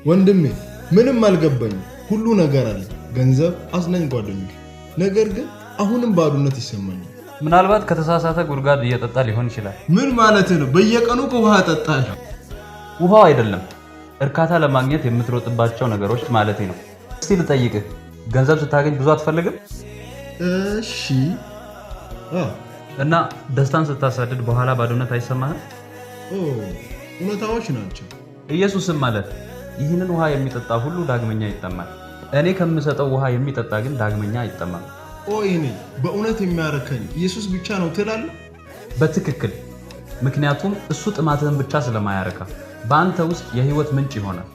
ወንድሜ ምንም አልገባኝም ሁሉ ነገር አለ ገንዘብ አስነኝ ጓደኞች ነገር ግን አሁንም ባዶነት ይሰማኛል ምናልባት ከተሳሳተ ጉርጋድ እየጠጣ ሊሆን ይችላል ምን ማለት ነው በየቀኑ ውሃ ጠጣለሁ ውሃው አይደለም እርካታ ለማግኘት የምትሮጥባቸው ነገሮች ማለት ነው እስቲ ልጠይቅህ ገንዘብ ስታገኝ ብዙ አትፈልግም እሺ እና ደስታን ስታሳድድ በኋላ ባዶነት አይሰማህም እውነታዎች ናቸው ኢየሱስም ማለት ይህንን ውሃ የሚጠጣ ሁሉ ዳግመኛ ይጠማል እኔ ከምሰጠው ውሃ የሚጠጣ ግን ዳግመኛ አይጠማም እኔ በእውነት የሚያረከኝ ኢየሱስ ብቻ ነው ትላለህ በትክክል ምክንያቱም እሱ ጥማትህን ብቻ ስለማያረካ በአንተ ውስጥ የህይወት ምንጭ ይሆናል